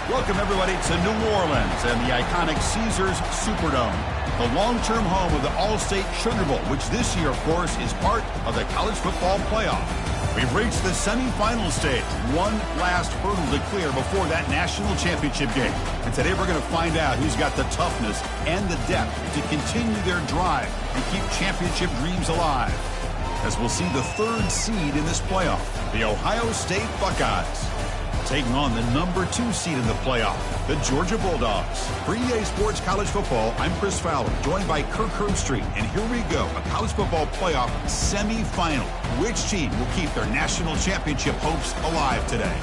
Welcome, everybody, to New Orleans and the iconic Caesars Superdome, the long-term home of the All-State Sugar Bowl, which this year, of course, is part of the college football playoff. We've reached the semifinal stage, one last hurdle to clear before that national championship game. And today we're going to find out who's got the toughness and the depth to continue their drive and keep championship dreams alive. As we'll see the third seed in this playoff, the Ohio State Buckeyes, taking on the number 2 seed in the playoff, the Georgia Bulldogs. For EA Sports College Football, I'm Chris Fowler, joined by Kirk Herbstreit. And here we go, a college football playoff semifinal. Which team will keep their national championship hopes alive today?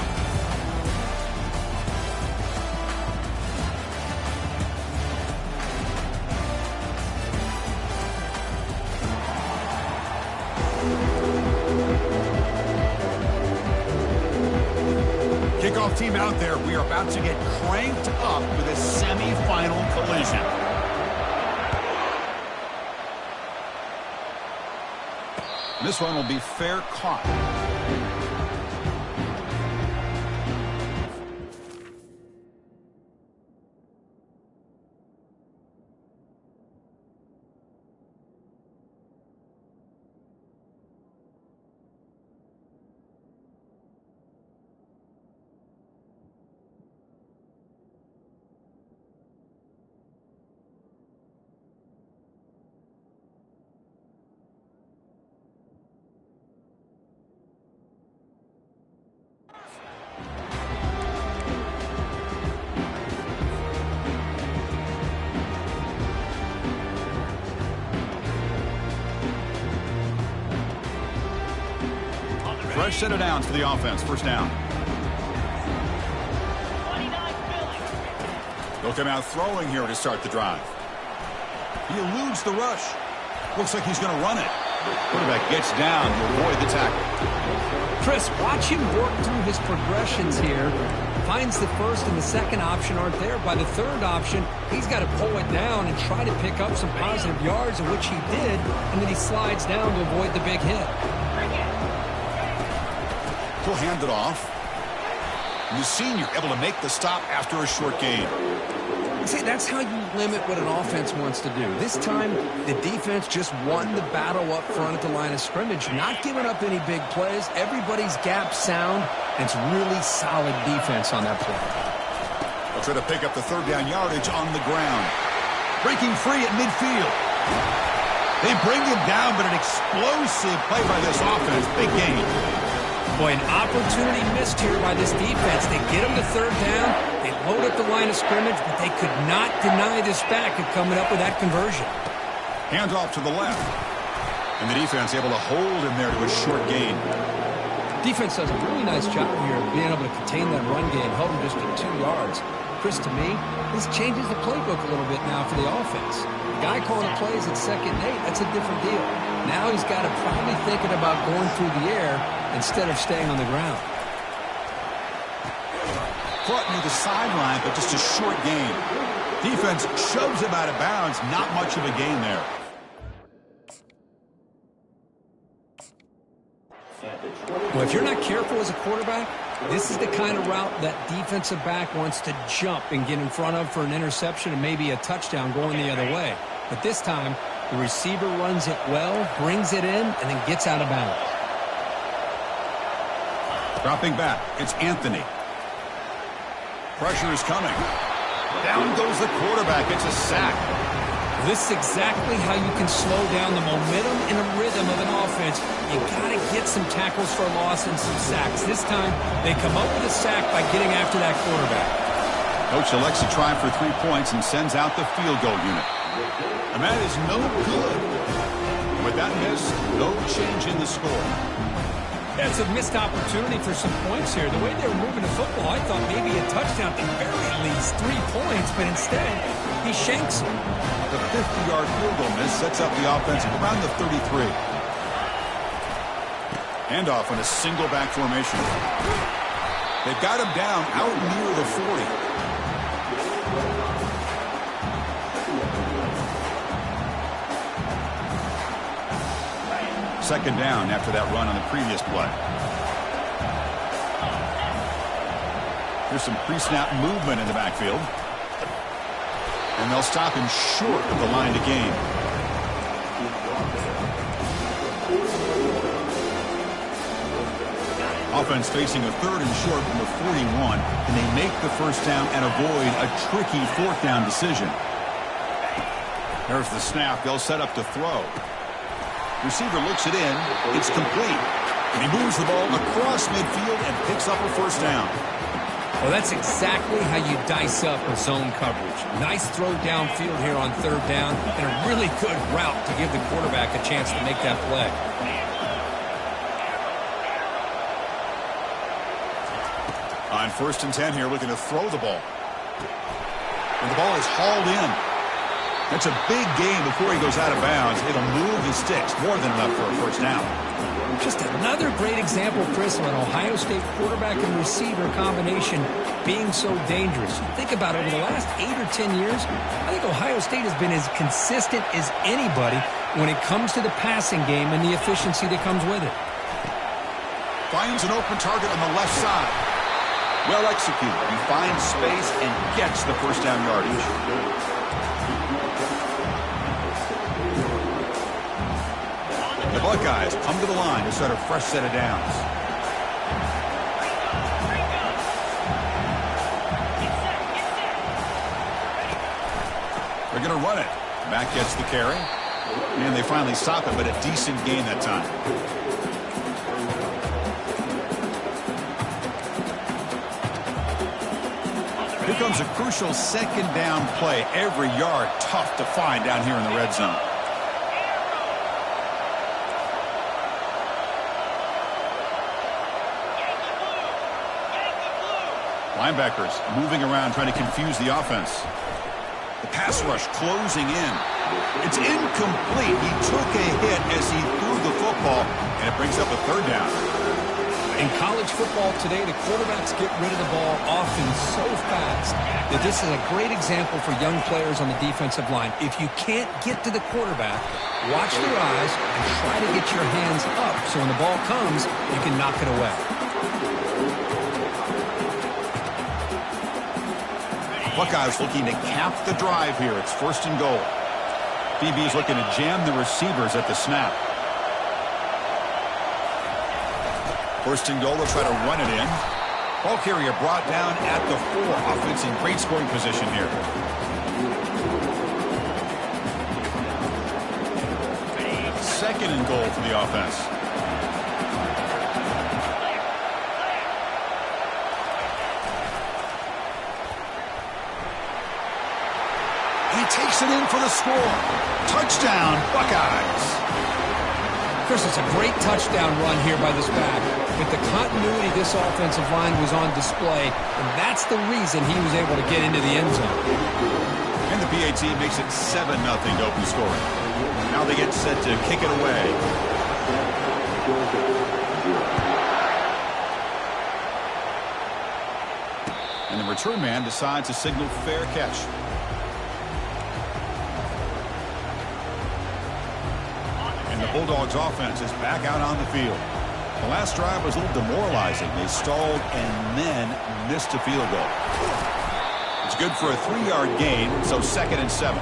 Kickoff team out there. We are about to get cranked up with a semifinal collision. This one will be fair caught. Fresh set of downs for the offense. First down. They'll come out throwing here to start the drive. He eludes the rush. Looks like he's going to run it. Quarterback gets down to avoid the tackle. Chris, watch him work through his progressions here. Finds the first and the second option aren't there. By the third option, he's got to pull it down and try to pick up some positive yards, of which he did, and then he slides down to avoid the big hit. He'll hand it off. And the senior able to make the stop after a short gain. See, that's how you limit what an offense wants to do. This time, the defense just won the battle up front at the line of scrimmage, not giving up any big plays. Everybody's gap sound, and it's really solid defense on that play. They'll try to pick up the third down yardage on the ground. Breaking free at midfield. They bring him down, but an explosive play by this offense. Big gain. Boy, an opportunity missed here by this defense. They get him to third down. They load up the line of scrimmage, but they could not deny this back of coming up with that conversion. Hand off to the left. And the defense able to hold him there to a short gain. Defense does a really nice job here of being able to contain that run game, held him just at 2 yards. Chris, to me, this changes the playbook a little bit now for the offense. The guy calling the plays at 2nd and 8, that's a different deal. Now he's got to probably thinking about going through the air instead of staying on the ground. Caught near the sideline, but just a short gain. Defense shoves him out of bounds. Not much of a gain there. Well, if you're not careful as a quarterback, this is the kind of route that defensive back wants to jump and get in front of for an interception and maybe a touchdown going the other way. But this time, the receiver runs it well, brings it in, and then gets out of bounds. Dropping back, it's Anthony. Pressure is coming. Down goes the quarterback. It's a sack. This is exactly how you can slow down the momentum and a rhythm of an offense. You got to get some tackles for loss and some sacks. This time, they come up with a sack by getting after that quarterback. Coach elects to try for 3 points and sends out the field goal unit. And that is no good. With that miss, no change in the score. That's a missed opportunity for some points here. The way they were moving the football, I thought maybe a touchdown at the very least 3 points, but instead, he shanks it. The 50-yard field goal miss sets up the offense around the 33. Handoff on a single back formation. They've got him down out near the 40. Second down after that run on the previous play. Here's some pre-snap movement in the backfield. And they'll stop him short of the line to gain. Offense facing a 3rd and short from the 41, and they make the first down and avoid a tricky 4th down decision. There's the snap. They'll set up to throw. Receiver looks it in. It's complete. And he moves the ball across midfield and picks up a first down. Well, that's exactly how you dice up a zone coverage. Nice throw downfield here on 3rd down, and a really good route to give the quarterback a chance to make that play. On 1st and 10 here, looking to throw the ball. And the ball is hauled in. That's a big gain before he goes out of bounds. It'll move the sticks, more than enough for a first down. Just another great example, Chris, of an Ohio State quarterback and receiver combination being so dangerous. You think about it, over the last 8 or 10 years, I think Ohio State has been as consistent as anybody when it comes to the passing game and the efficiency that comes with it. Finds an open target on the left side. Well executed. He finds space and gets the first down yardage. The Buckeyes come to the line to start a fresh set of downs. They're going to run it. Back gets the carry. And they finally stop it, but a decent gain that time. Here comes a crucial 2nd down play. Every yard tough to find down here in the red zone. Linebackers moving around, trying to confuse the offense. The pass rush closing in. It's incomplete. He took a hit as he threw the football, and it brings up a 3rd down. In college football today, the quarterbacks get rid of the ball often so fast that this is a great example for young players on the defensive line. If you can't get to the quarterback, watch their eyes and try to get your hands up so when the ball comes, you can knock it away. Buckeyes looking to cap the drive here. It's 1st and goal. DB's looking to jam the receivers at the snap. 1st and goal, they'll try to run it in. Ball carrier brought down at the 4. Offense in great scoring position here. Second and goal for the offense. He takes it in for the score. Touchdown, Buckeyes. Chris, it's a great touchdown run here by this back. But the continuity of this offensive line was on display, and that's the reason he was able to get into the end zone. And the PAT makes it 7-0 to open scoring. Now they get set to kick it away. And the return man decides to signal fair catch. And the Bulldogs offense is back out on the field. The last drive was a little demoralizing. They stalled and then missed a field goal. It's good for a 3-yard gain, so 2nd and 7.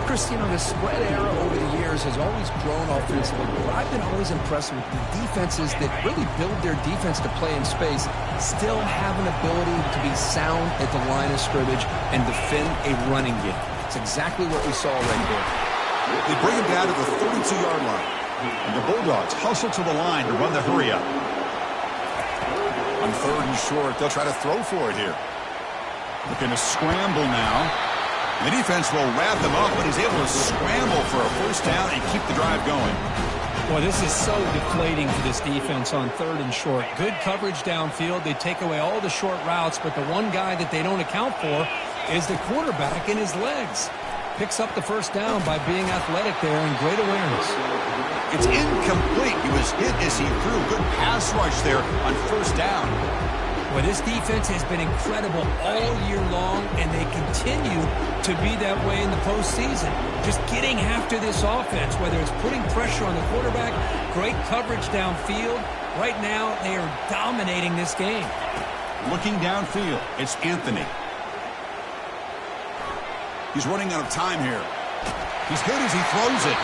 Chris, you know, the spread era over the years has always grown offensively, but I've been always impressed with the defenses that really build their defense to play in space, still have an ability to be sound at the line of scrimmage and defend a running game. It's exactly what we saw right there. They bring him down to the 32-yard line. And the Bulldogs hustle to the line to run the hurry up. On 3rd and short, they'll try to throw for it here. Looking to scramble now. And the defense will wrap them up, but he's able to scramble for a first down and keep the drive going. Boy, this is so deflating for this defense on 3rd and short. Good coverage downfield. They take away all the short routes, but the one guy that they don't account for is the quarterback and his legs. Picks up the first down by being athletic there and great awareness. It's incomplete. He was hit as he threw. Good pass rush there on first down. Well, this defense has been incredible all year long, and they continue to be that way in the postseason. Just getting after this offense, whether it's putting pressure on the quarterback, great coverage downfield. Right now, they are dominating this game. Looking downfield, it's Anthony. He's running out of time here. He's hit as he throws it.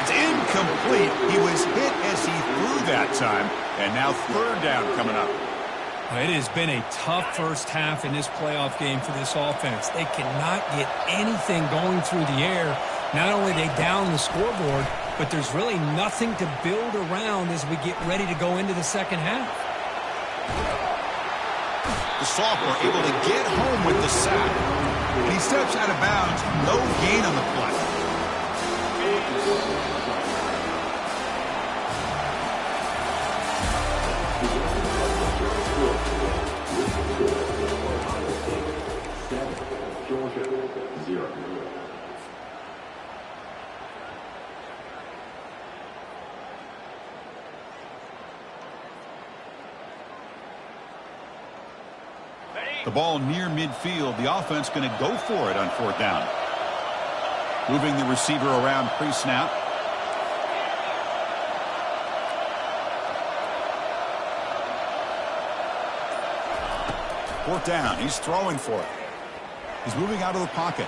It's incomplete. He was hit as he threw that time. And now third down coming up. It has been a tough first half in this playoff game for this offense. They cannot get anything going through the air. Not only are they down the scoreboard, but there's really nothing to build around as we get ready to go into the second half. The sophomore able to get home with the sack. And he steps out of bounds. No gain on the play. The ball near midfield. The offense going to go for it on fourth down. Moving the receiver around pre-snap. Fourth down. He's throwing for it. He's moving out of the pocket.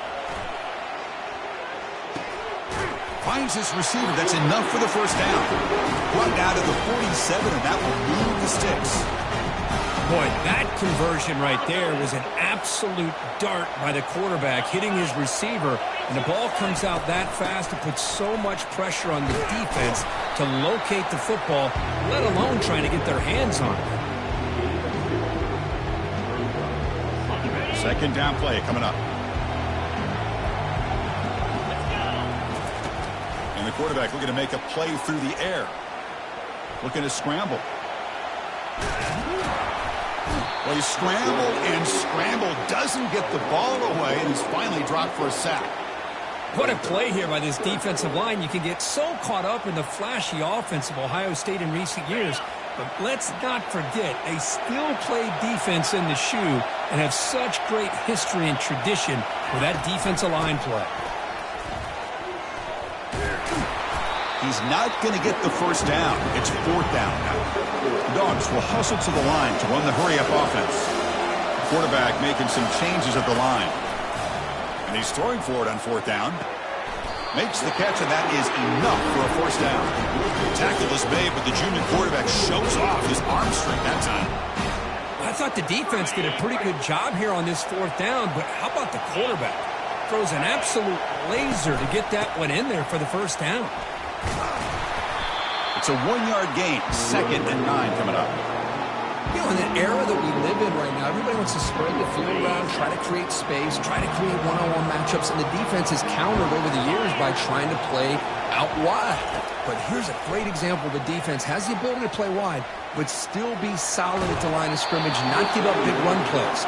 Finds his receiver. That's enough for the first down. Brought down to the 47, and that will move the sticks. Boy, that conversion right there was an absolute dart by the quarterback hitting his receiver, and the ball comes out that fast. It puts so much pressure on the defense to locate the football, let alone trying to get their hands on it. Second down play coming up. And the quarterback looking to make a play through the air. Looking to scramble. Well, he scrambled and scrambled, doesn't get the ball away, and he's finally dropped for a sack. What a play here by this defensive line. You can get so caught up in the flashy offense of Ohio State in recent years, but let's not forget, they still play defense in the shoe and have such great history and tradition with that defensive line play. He's not going to get the first down. It's fourth down now. The Dogs will hustle to the line to run the hurry-up offense. Quarterback making some changes at the line. And he's throwing for it on fourth down. Makes the catch, and that is enough for a first down. Tackle is made, but the junior quarterback shows off his arm strength that time. I thought the defense did a pretty good job here on this fourth down, but how about the quarterback? Throws an absolute laser to get that one in there for the first down. It's a 1-yard gain. 2nd and 9 coming up. You know, in the era that we live in right now, everybody wants to spread the field around, try to create space, try to create one-on-one matchups, and the defense has countered over the years by trying to play out wide. But here's a great example. The defense has the ability to play wide, but still be solid at the line of scrimmage, not give up big run plays.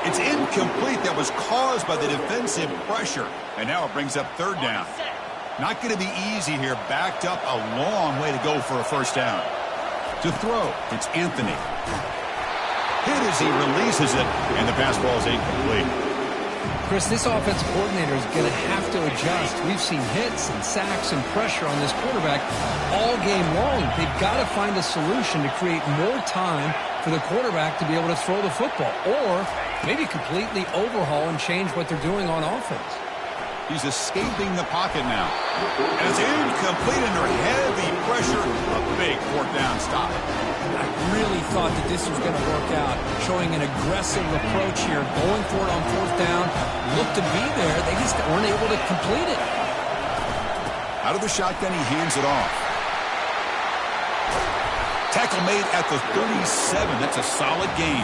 It's incomplete. That was caused by the defensive pressure. And now it brings up third down. Not going to be easy here. Backed up a long way to go for a first down. To throw, it's Anthony. Hit as he releases it, and the pass ball is incomplete. Chris, this offensive coordinator is going to have to adjust. We've seen hits and sacks and pressure on this quarterback all game long. They've got to find a solution to create more time for the quarterback to be able to throw the football, or maybe completely overhaul and change what they're doing on offense. He's escaping the pocket now. And it's incomplete under heavy pressure. A big fourth down stop. I really thought that this was going to work out, showing an aggressive approach here, going for it on fourth down. Looked to be there. They just weren't able to complete it. Out of the shotgun, he hands it off. Tackle made at the 37. That's a solid gain.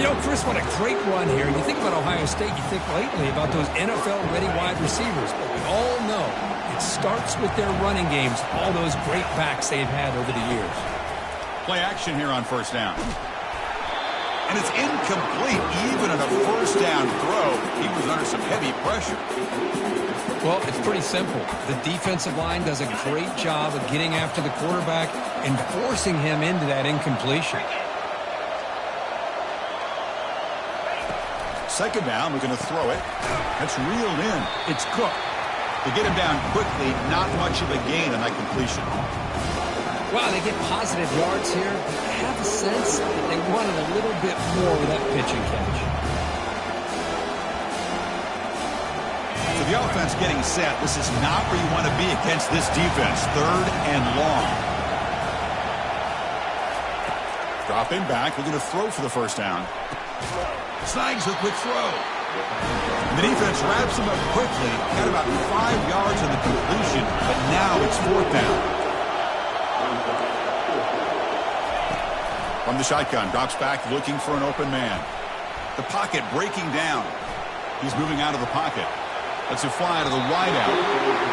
You know, Chris, what a great run here. You think about Ohio State, you think lately about those NFL-ready wide receivers. But we all know it starts with their running games, all those great backs they've had over the years. Play action here on first down. And it's incomplete. Even at a first down throw, he was under some heavy pressure. Well, it's pretty simple. The defensive line does a great job of getting after the quarterback and forcing him into that incompletion. Second down, we're going to throw it. That's reeled in. It's Cook. They get him down quickly, not much of a gain on that completion. Wow, they get positive yards here. I have a sense that they wanted a little bit more with that pitch and catch. So the offense getting set. This is not where you want to be against this defense. 3rd and long. Dropping back, looking to throw for the first down. Snags a quick throw. And the defense wraps him up quickly. Got about 5 yards on the completion, but now it's 4th down. From the shotgun, drops back, looking for an open man. The pocket breaking down. He's moving out of the pocket. Lets it fly to the wideout.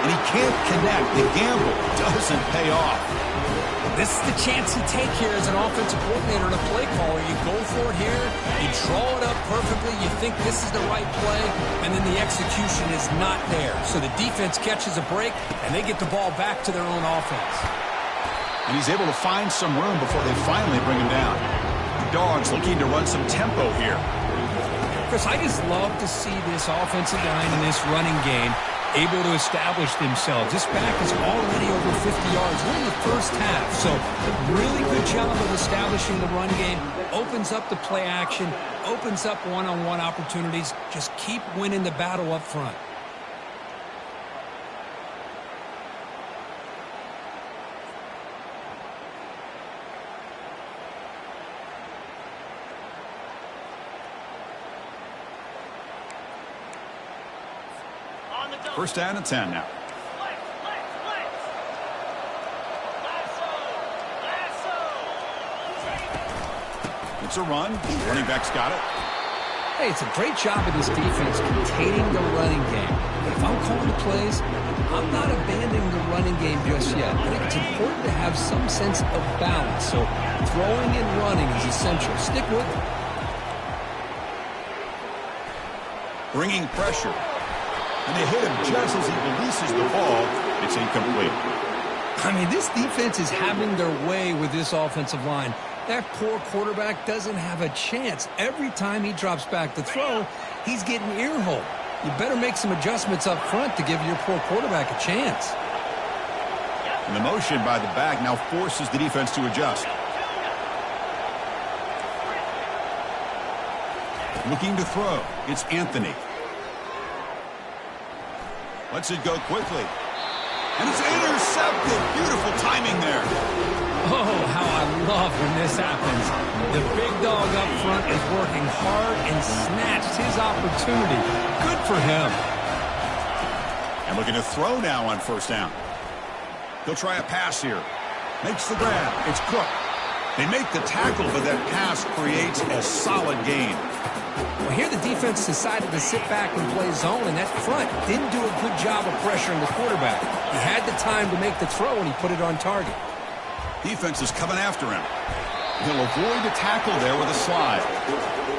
And he can't connect. The gamble doesn't pay off. This is the chance you take here as an offensive coordinator and a play caller. You go for it here. You draw it up perfectly. You think this is the right play. And then the execution is not there. So the defense catches a break, and they get the ball back to their own offense. And he's able to find some room before they finally bring him down. Dogs looking to run some tempo here. Chris, I just love to see this offensive line and this running game able to establish themselves. This back is already over 50 yards. We're in the first half, so really good job of establishing the run game. Opens up the play action, opens up one-on-one opportunities. Just keep winning the battle up front. First down and 10 now. It's a run. Running back's got it. Hey, it's a great job of this defense containing the running game. But if I'm calling the plays, I'm not abandoning the running game just yet. I think it's important to have some sense of balance. So throwing and running is essential. Stick with it. Bringing pressure. And they hit him just as he releases the ball. It's incomplete. I mean, this defense is having their way with this offensive line. That poor quarterback doesn't have a chance. Every time he drops back to throw, he's getting ear-holed. You better make some adjustments up front to give your poor quarterback a chance. And the motion by the back now forces the defense to adjust. Looking to throw. It's Anthony. Lets it go quickly. And it's intercepted. Beautiful timing there. Oh, how I love when this happens. The big dog up front is working hard and snatched his opportunity. Good for him. And looking to throw now on first down. He'll try a pass here. Makes the grab. It's Cook. They make the tackle, but that pass creates a solid gain. Well, here the defense decided to sit back and play zone, and that front didn't do a good job of pressuring the quarterback. He had the time to make the throw, and he put it on target. Defense is coming after him. He'll avoid the tackle there with a slide.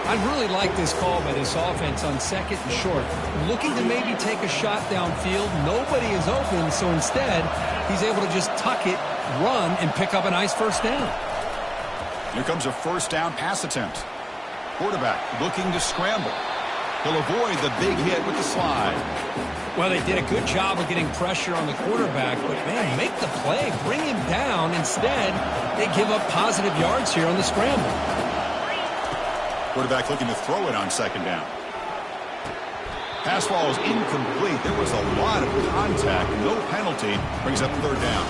I really like this call by this offense on 2nd and short. Looking to maybe take a shot downfield. Nobody is open, so instead, he's able to just tuck it, run, and pick up a nice first down. Here comes a first down pass attempt. Quarterback looking to scramble. He'll avoid the big hit with the slide. Well, they did a good job of getting pressure on the quarterback, but, man, make the play. Bring him down. Instead, they give up positive yards here on the scramble. Quarterback looking to throw it on 2nd down. Pass ball is incomplete. There was a lot of contact. No penalty. Brings up 3rd down.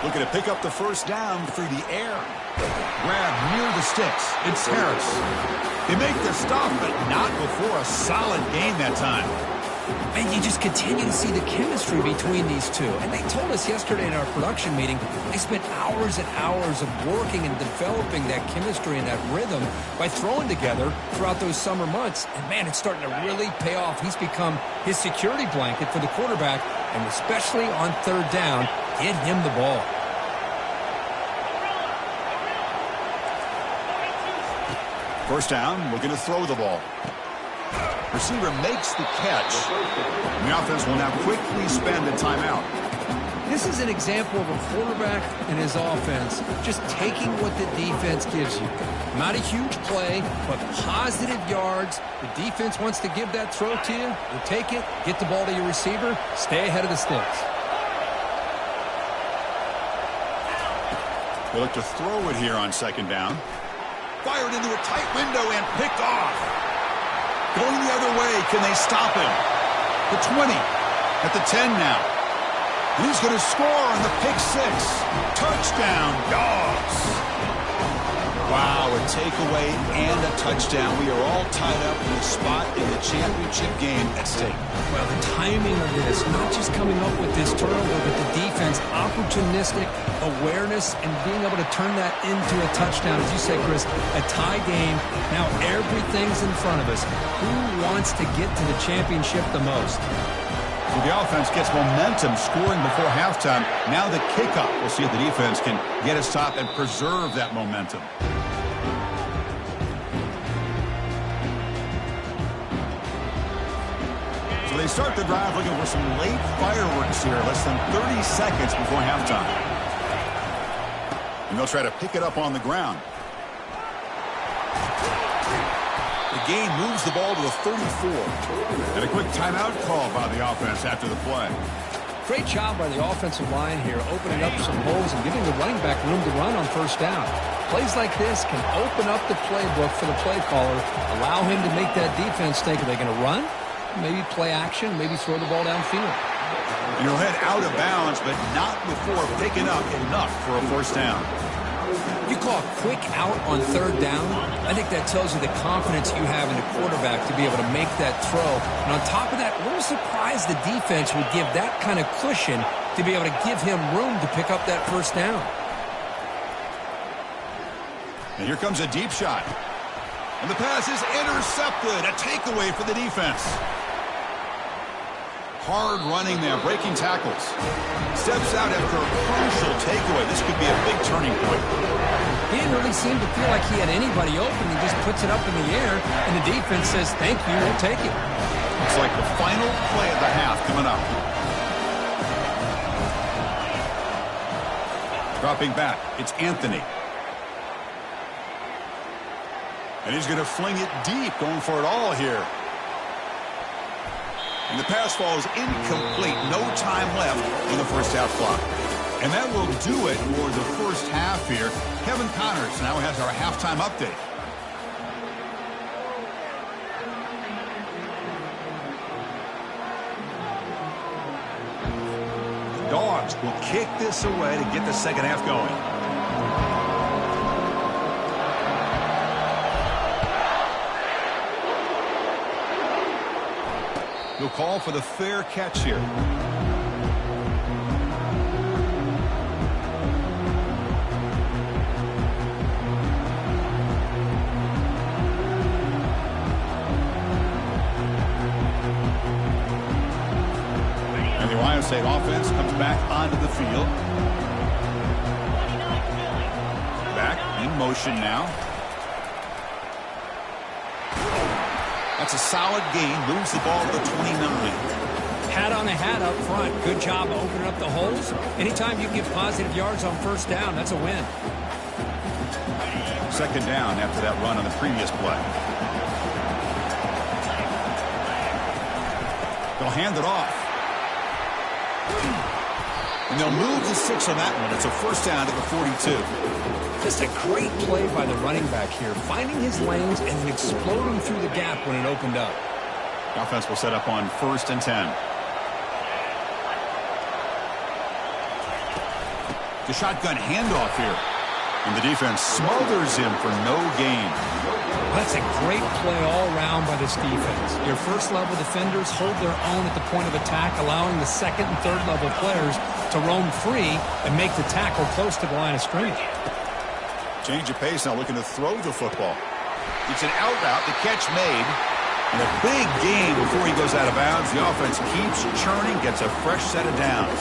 Looking to pick up the first down through the air. Grab near the sticks. It's Harris. They make the stop, but not before a solid gain that time. And you just continue to see the chemistry between these two. And they told us yesterday in our production meeting, they spent hours and hours of working and developing that chemistry and that rhythm by throwing together throughout those summer months. And, man, it's starting to really pay off. He's become his security blanket for the quarterback, and especially on 3rd down, get him the ball. First down, looking to throw the ball. Receiver makes the catch. And the offense will now quickly spend a timeout. This is an example of a quarterback and his offense just taking what the defense gives you. Not a huge play, but positive yards. The defense wants to give that throw to you. You take it, get the ball to your receiver, stay ahead of the sticks. They look to throw it here on second down. Fired into a tight window and picked off. Going the other way, can they stop him? The 20, at the 10 now. And he's going to score on the pick six. Touchdown, Dogs. Wow, a takeaway and a touchdown. We are all tied up in a spot in the championship game at stake. Well, the timing of this, not just coming up with this turnover, but the defense, opportunistic awareness, and being able to turn that into a touchdown. As you say, Chris, a tie game. Now everything's in front of us. Who wants to get to the championship the most? So the offense gets momentum scoring before halftime. Now the kickoff. We'll see if the defense can get a stop and preserve that momentum. So they start the drive looking for some late fireworks here. Less than 30 seconds before halftime. And they'll try to pick it up on the ground. The game moves the ball to the 34. And a quick timeout call by the offense after the play. Great job by the offensive line here, opening up some holes and giving the running back room to run on first down. Plays like this can open up the playbook for the play caller, allow him to make that defense think, are they going to run? Maybe play action, maybe throw the ball downfield. And he'll head out of bounds, but not before picking up enough for a first down. You call a quick out on third down, I think that tells you the confidence you have in the quarterback to be able to make that throw. And on top of that, a little surprised the defense would give that kind of cushion to be able to give him room to pick up that first down. And here comes a deep shot. And the pass is intercepted. A takeaway for the defense. Hard running there, breaking tackles. Steps out after a crucial takeaway. This could be a big turning point. He didn't really seem to feel like he had anybody open. He just puts it up in the air, and the defense says, thank you, we'll take it. It's like the final play of the half coming up. Dropping back, it's Anthony. And he's going to fling it deep, going for it all here. And the pass falls incomplete. No time left on the first half clock. And that will do it for the first half here. Kevin Connors now has our halftime update. The Dogs will kick this away to get the second half going. He'll call for the fair catch here. And the Ohio State offense comes back onto the field. Back in motion now. That's a solid gain. Moves the ball to the 29. Hat on a hat up front. Good job of opening up the holes. Anytime you get positive yards on first down, that's a win. Second down after that run on the previous play. They'll hand it off. And they'll move the 6 on that one. It's a first down at the 42. Just a great play by the running back here, finding his lanes and then exploding through the gap when it opened up. The offense will set up on 1st and 10. The shotgun handoff here. And the defense smothers him for no gain. That's a great play all around by this defense. Your first-level defenders hold their own at the point of attack, allowing the second and third-level players to roam free and make the tackle close to the line of scrimmage. Change of pace now, looking to throw the football. It's an out route, the catch made. And a big gain before he goes out of bounds. The offense keeps churning, gets a fresh set of downs.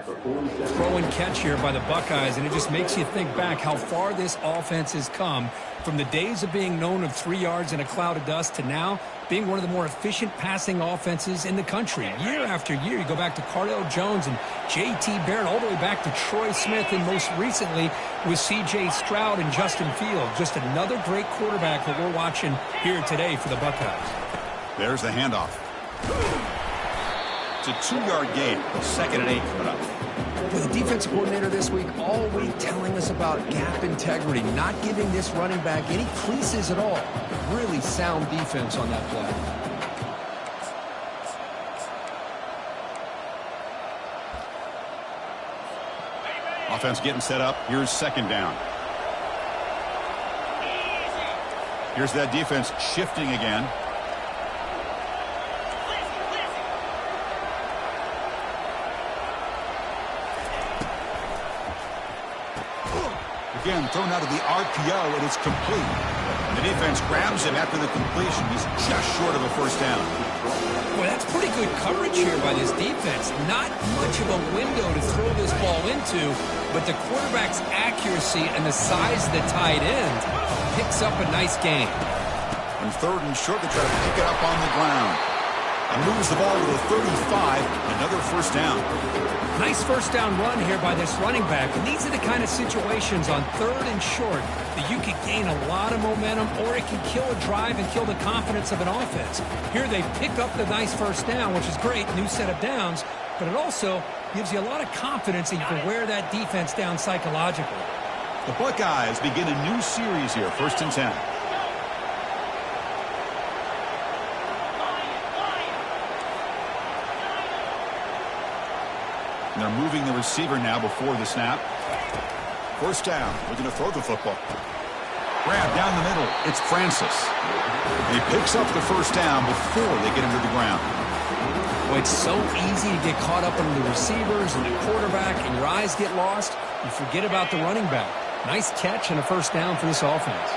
Throw and catch here by the Buckeyes, and it just makes you think back how far this offense has come from the days of being known of 3 yards in a cloud of dust to now being one of the more efficient passing offenses in the country. Year after year, you go back to Cardale Jones and J.T. Barrett, all the way back to Troy Smith, and most recently with C.J. Stroud and Justin Fields. Just another great quarterback that we're watching here today for the Buckeyes. There's the handoff. It's a 2-yard gain. 2nd and 8 coming up. With the defensive coordinator this week all week telling us about gap integrity, not giving this running back any creases at all. Really sound defense on that play. Offense getting set up. Here's 2nd down. Here's that defense shifting again. Again, thrown out of the RPO, and it's complete. And the defense grabs him after the completion. He's just short of a 1st down. Boy, that's pretty good coverage here by this defense. Not much of a window to throw this ball into, but the quarterback's accuracy and the size of the tight end picks up a nice gain. On 3rd and short, they try to pick it up on the ground. And moves the ball to the 35. Another 1st down. Nice 1st down run here by this running back. And these are the kind of situations on 3rd and short that you can gain a lot of momentum, or it can kill a drive and kill the confidence of an offense. Here they pick up the nice 1st down, which is great, new set of downs, but it also gives you a lot of confidence that you can wear that defense down psychologically. The Buckeyes begin a new series here, 1st and 10. And they're moving the receiver now before the snap. 1st down. Looking to throw the football. Grab down the middle. It's Francis. And he picks up the 1st down before they get him to the ground. Well, it's so easy to get caught up in the receivers and the quarterback, and your eyes get lost. You forget about the running back. Nice catch and a 1st down for this offense.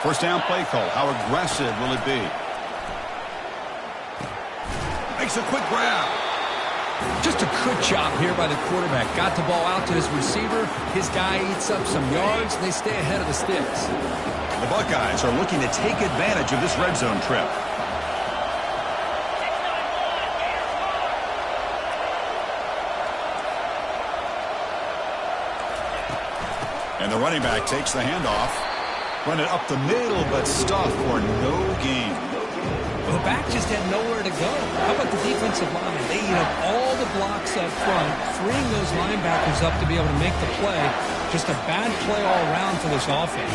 1st down play call. How aggressive will it be? Makes a quick grab. Just a good job here by the quarterback. Got the ball out to his receiver. His guy eats up some yards. They stay ahead of the sticks. The Buckeyes are looking to take advantage of this red zone trip. And the running back takes the handoff. Run it up the middle, but stuffed for no gain. The back just had nowhere to go. How about the defensive line? They eat up all the blocks up front, freeing those linebackers up to be able to make the play. Just a bad play all around for this offense.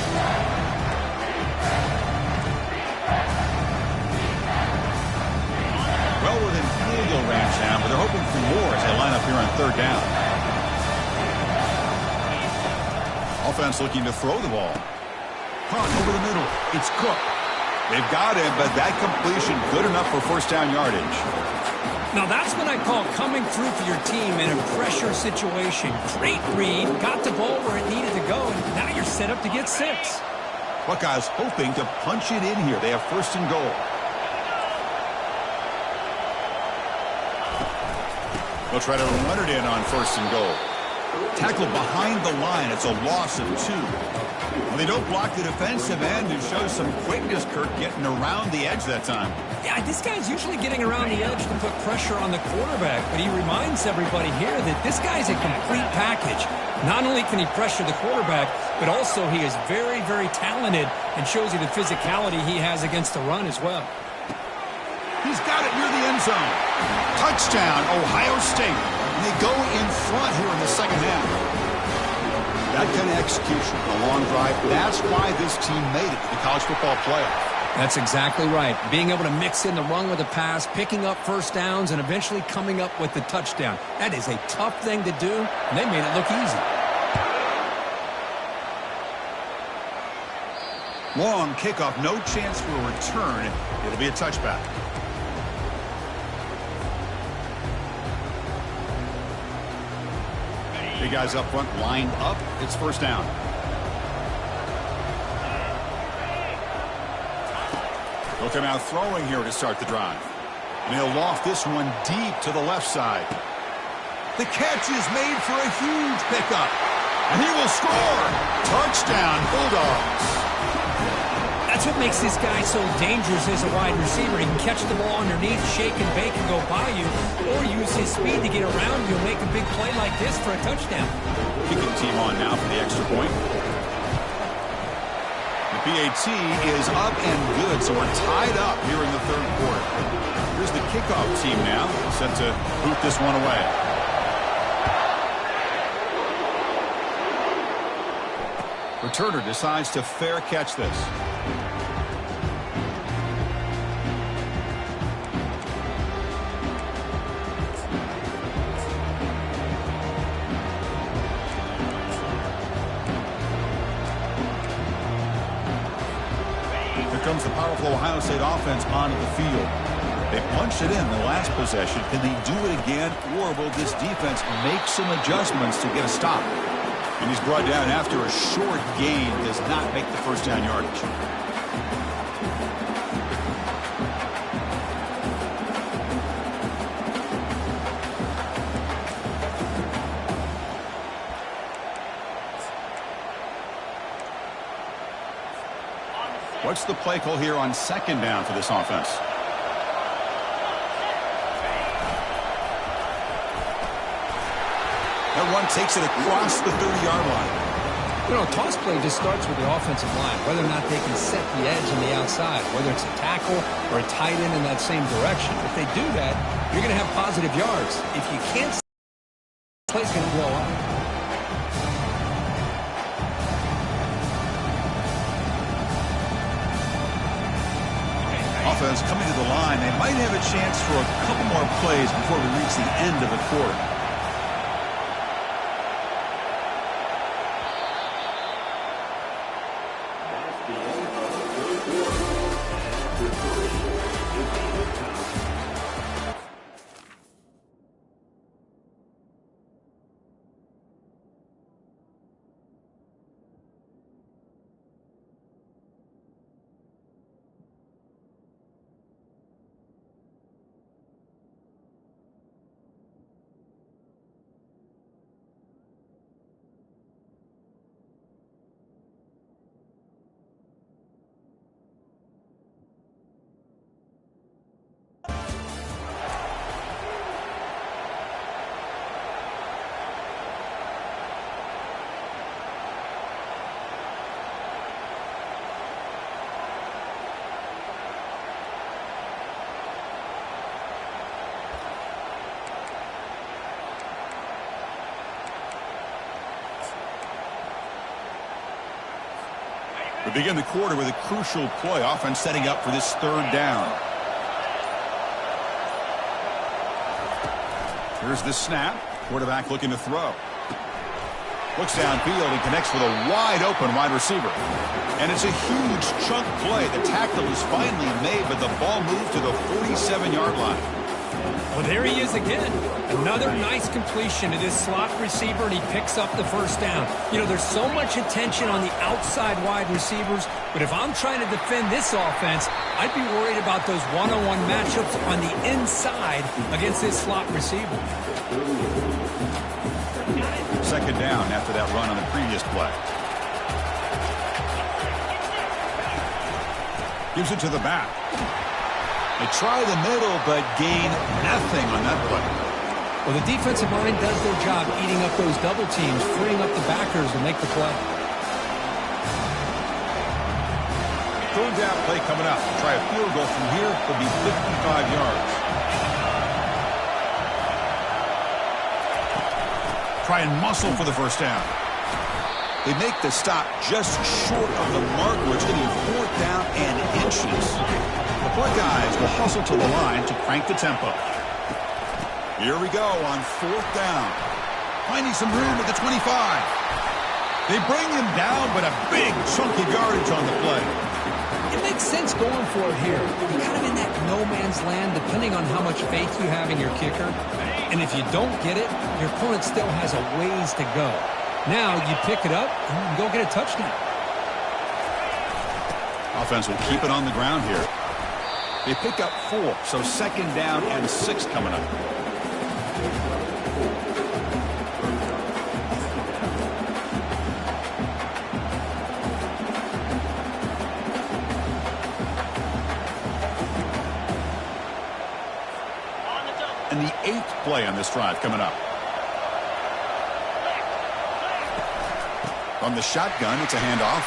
Well within field goal range now, but they're hoping for more as they line up here on 3rd down. Offense looking to throw the ball. Caught over the middle. It's Cook. They've got him, but that completion good enough for 1st down yardage. Now that's what I call coming through for your team in a pressure situation. Great read, got the ball where it needed to go, and now you're set up to get 6. Buckeyes hoping to punch it in here. They have 1st and goal. They'll try to run it in on 1st and goal. Tackled behind the line. It's a loss of 2. Well, they don't block the defensive end and show some quickness, Kirk, getting around the edge that time. Yeah, this guy's usually getting around the edge to put pressure on the quarterback, but he reminds everybody here that this guy's a complete package. Not only can he pressure the quarterback, but also he is very, very talented and shows you the physicality he has against the run as well. He's got it near the end zone. Touchdown, Ohio State. And they go in front here in the 2nd half. That kind of execution, a long drive, that's why this team made it to the college football playoff. That's exactly right. Being able to mix in the run with the pass, picking up 1st downs, and eventually coming up with the touchdown. That is a tough thing to do, and they made it look easy. Long kickoff, no chance for a return. It'll be a touchback. Big guys up front lined up. It's 1st down. They'll come out throwing here to start the drive. And he'll loft this one deep to the left side. The catch is made for a huge pickup. And he will score. Touchdown, Bulldogs. That's what makes this guy so dangerous as a wide receiver. He can catch the ball underneath, shake and bake and go by you, or use his speed to get around you and make a big play like this for a touchdown. Kicking team on now for the extra point. The PAT is up and good, so we're tied up here in the third quarter. Here's the kickoff team now, set to boot this one away. Returner decides to fair catch this. Here comes the powerful Ohio State offense onto the field. They punched it in the last possession. Can they do it again, or will this defense make some adjustments to get a stop? And he's brought down after a short gain. Does not make the first down yardage. What's the play call here on second down for this offense? That run takes it across the 30-yard line. You know, a toss play just starts with the offensive line, whether or not they can set the edge on the outside, whether it's a tackle or a tight end in that same direction. If they do that, you're going to have positive yards. If you can't, the play's going to blow up. Offense coming to the line. They might have a chance for a couple more plays before we reach the end of the quarter. We begin the quarter with a crucial play. Offense setting up for this third down. Here's the snap. Quarterback looking to throw. Looks downfield and connects with a wide-open wide receiver. And it's a huge chunk play. The tackle is finally made, but the ball moved to the 47-yard line. Well, there he is again. Another nice completion to this slot receiver, and he picks up the first down. You know, there's so much attention on the outside wide receivers, but if I'm trying to defend this offense, I'd be worried about those one-on-one matchups on the inside against this slot receiver. Second down after that run on the previous play. Gives it to the back. They try the middle, but gain nothing on that play. Well, the defensive line does their job eating up those double teams, freeing up the backers to make the play. Third down play coming up. Try a field goal from here. Could be 55 yards. Try and muscle for the first down. They make the stop just short of the mark, where it's going to be fourth down and inches. The Buckeyes will hustle to the line to crank the tempo. Here we go on fourth down. Finding some room at the 25. They bring him down, but a big chunky yardage on the play. It makes sense going for it here. You're kind of in that no man's land, depending on how much faith you have in your kicker. And if you don't get it, your opponent still has a ways to go. Now you pick it up and you can go get a touchdown. Offense will keep it on the ground here. They pick up 4, so second down and 6 coming up. and the 8th play on this drive coming up. From the shotgun, it's a handoff.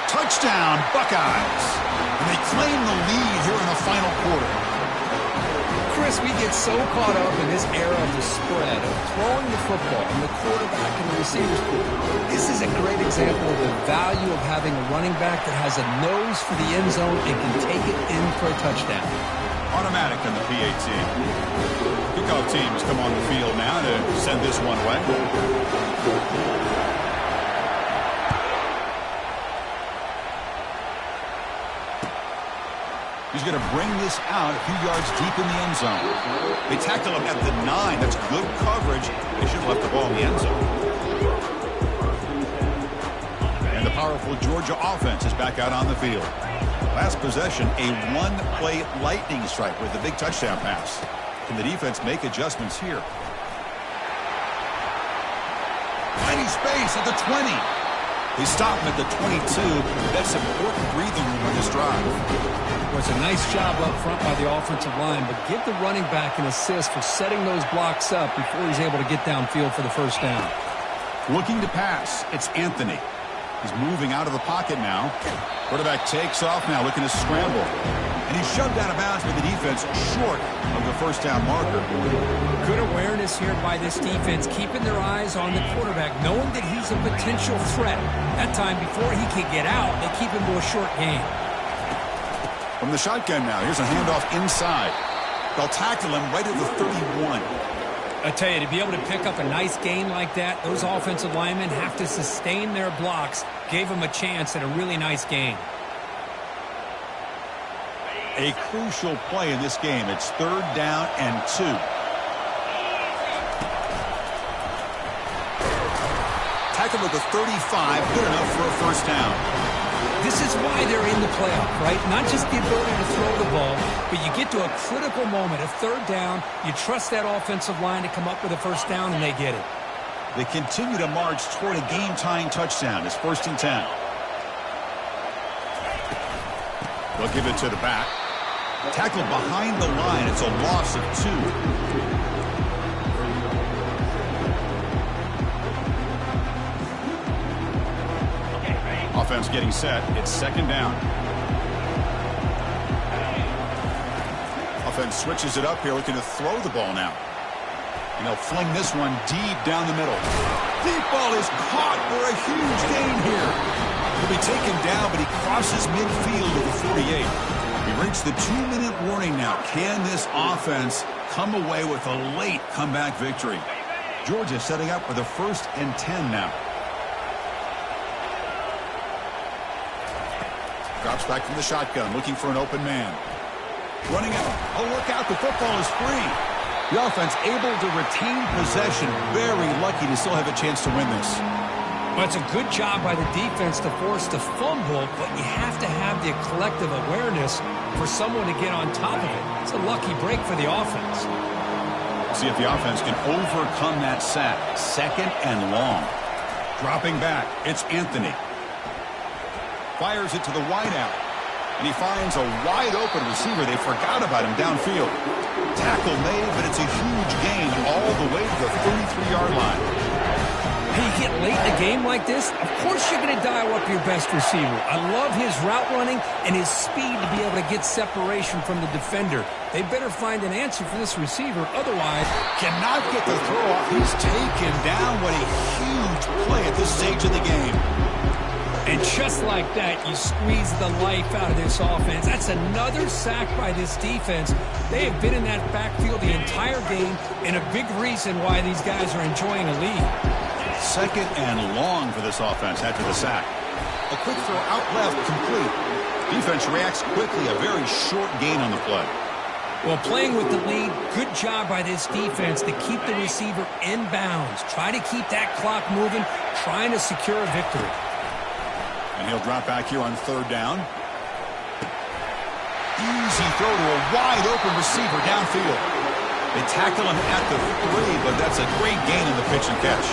Touchdown, Buckeyes. And they claim the lead here in the final quarter. Chris, we get so caught up in this era of the spread, of throwing the football and the quarterback and the receivers. This is a great example of the value of having a running back that has a nose for the end zone and can take it in for a touchdown. Automatic on the PAT. Kickoff teams come on the field now to send this one away. He's going to bring this out a few yards deep in the end zone. They tackle him at the 9. That's good coverage. They should have left the ball in the end zone. And the powerful Georgia offense is back out on the field. Last possession, a one-play lightning strike with a big touchdown pass. Can the defense make adjustments here? Tiny space at the 20. They stop him at the 22. That's important breathing room on this drive. Well, it's a nice job up front by the offensive line, but give the running back an assist for setting those blocks up before he's able to get downfield for the first down. Looking to pass, it's Anthony. He's moving out of the pocket now. Quarterback takes off now, looking to scramble. And he's shoved out of bounds by the defense short of the first down marker. Good awareness here by this defense, keeping their eyes on the quarterback, knowing that he's a potential threat. That time, before he can get out, they keep him to a short game. From the shotgun now, here's a handoff inside. They'll tackle him right at the 31. I tell you, to be able to pick up a nice gain like that, those offensive linemen have to sustain their blocks. Gave him a chance at a really nice gain. A crucial play in this game. It's 3rd down and 2. Tackle at the 35, good enough for a first down. This is why they're in the playoff, right? Not just the ability to throw the ball, but you get to a critical moment, a 3rd down, you trust that offensive line to come up with a first down, and they get it. They continue to march toward a game-tying touchdown. It's 1st and 10. They'll give it to the back. Tackle behind the line. It's a loss of 2. Offense getting set. It's 2nd down. Offense switches it up here, looking to throw the ball now. And they'll fling this one deep down the middle. Deep ball is caught for a huge gain here. He'll be taken down, but he crosses midfield to the 48. We reached the 2-minute warning now. Can this offense come away with a late comeback victory? Georgia setting up for the 1st and 10 now. Drops back from the shotgun, looking for an open man. Running out. Oh, look out. The football is free. The offense able to retain possession. Very lucky to still have a chance to win this. Well, it's a good job by the defense to force the fumble, but you have to have the collective awareness for someone to get on top of it. It's a lucky break for the offense. See if the offense can overcome that sack. 2nd and long. Dropping back. It's Anthony. Fires it to the wideout. And he finds a wide-open receiver. They forgot about him downfield. Tackle made, but it's a huge gain all the way to the 33-yard line. Hey, you get late in a game like this, of course you're going to dial up your best receiver. I love his route running and his speed to be able to get separation from the defender. They better find an answer for this receiver. Otherwise, cannot get the throw off. He's taken down. What a huge play at this stage of the game. And just like that, you squeeze the life out of this offense. That's another sack by this defense. They have been in that backfield the entire game, and a big reason why these guys are enjoying a lead. 2nd and long for this offense after the sack. A quick throw out left, complete. Defense reacts quickly, a very short gain on the play. Well, playing with the lead, good job by this defense to keep the receiver in bounds. Try to keep that clock moving, trying to secure a victory. And he'll drop back here on 3rd down. Easy throw to a wide-open receiver downfield. They tackle him at the 3, but that's a great gain in the pitch and catch.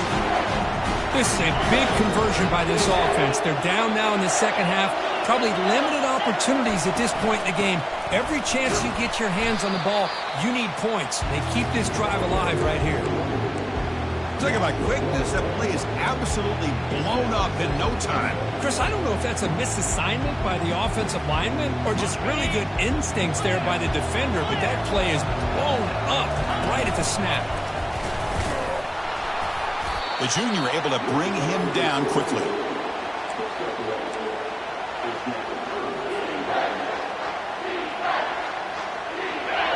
This is a big conversion by this offense. They're down now in the second half, probably limited opportunities at this point in the game. Every chance you get your hands on the ball, you need points. They keep this drive alive right here. Talk about quickness. That play is absolutely blown up in no time. Chris, I don't know if that's a misassignment by the offensive lineman or just really good instincts there by the defender, but that play is blown up right at the snap. The junior able to bring him down quickly.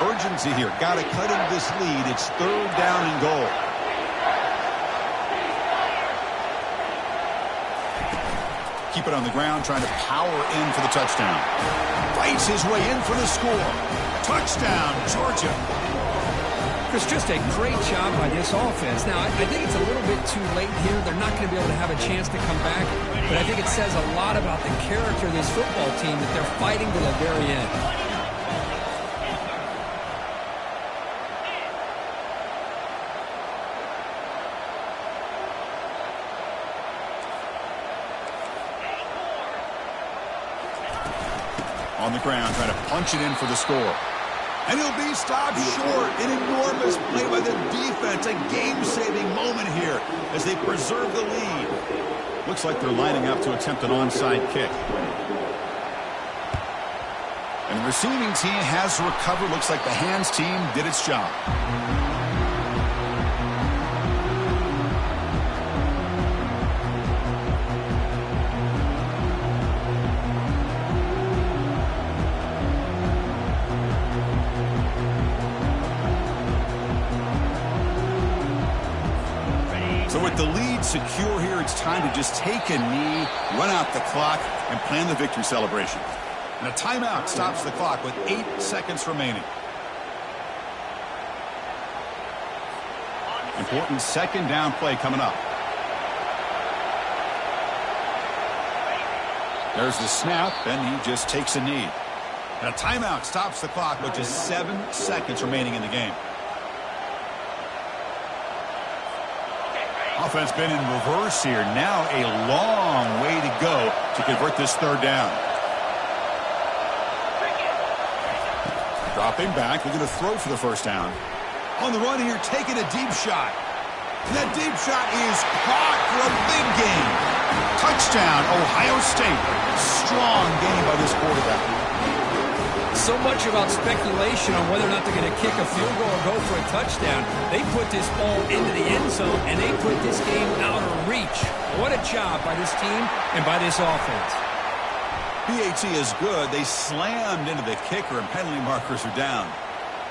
Urgency here. Got to cut into this lead. It's 3rd down and goal. Keep it on the ground, trying to power in for the touchdown. Fights his way in for the score. Touchdown, Georgia. Chris, just a great job by this offense. Now, I think it's a little bit too late here. They're not going to be able to have a chance to come back, but I think it says a lot about the character of this football team that they're fighting to the very end. On the ground, trying to punch it in for the score. And he'll be stopped short. An enormous play by the defense. A game-saving moment here as they preserve the lead. Looks like they're lining up to attempt an onside kick. And the receiving team has recovered. Looks like the hands team did its job. So with the lead secure here, it's time to just take a knee, run out the clock, and plan the victory celebration. And a timeout stops the clock with 8 seconds remaining. Important 2nd down play coming up. There's the snap, and he just takes a knee. And a timeout stops the clock with just 7 seconds remaining in the game. Offense been in reverse here. Now a long way to go to convert this 3rd down. Dropping back. They're going to throw for the 1st down. On the run here, taking a deep shot. And that deep shot is caught for a big gain. Touchdown, Ohio State. Strong game by this quarterback. So much about speculation on whether or not they're going to kick a field goal or go for a touchdown. They put this ball into the end zone, and they put this game out of reach. What a job by this team and by this offense. PAT is good. They slammed into the kicker, and penalty markers are down.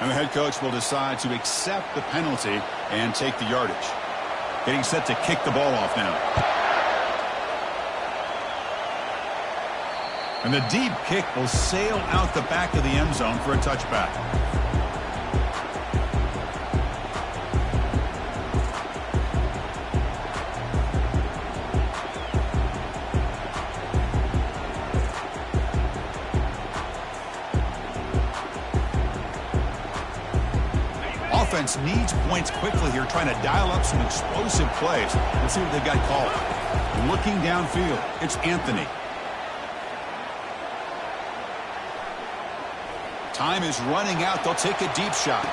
And the head coach will decide to accept the penalty and take the yardage. Getting set to kick the ball off now. And the deep kick will sail out the back of the end zone for a touchback. Offense needs points quickly here, trying to dial up some explosive plays. Let's see what they've got called. Looking downfield, it's Anthony. Time is running out. They'll take a deep shot.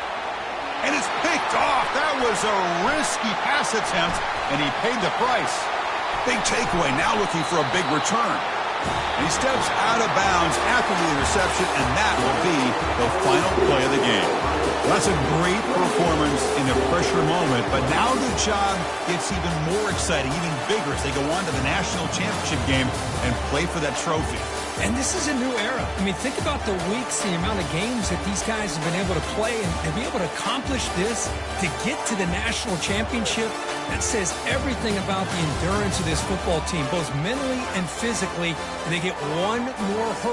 And it's picked off. That was a risky pass attempt, and he paid the price. Big takeaway, now looking for a big return. And he steps out of bounds after the interception, and that will be the final play of the game. That's a great performance in a pressure moment, but now the job gets even more exciting, even bigger as they go on to the national championship game and play for that trophy. And this is a new era. I mean, think about the weeks, the amount of games that these guys have been able to play, and to be able to accomplish this, to get to the national championship, that says everything about the endurance of this football team, both mentally and physically, and they get one more hurdle.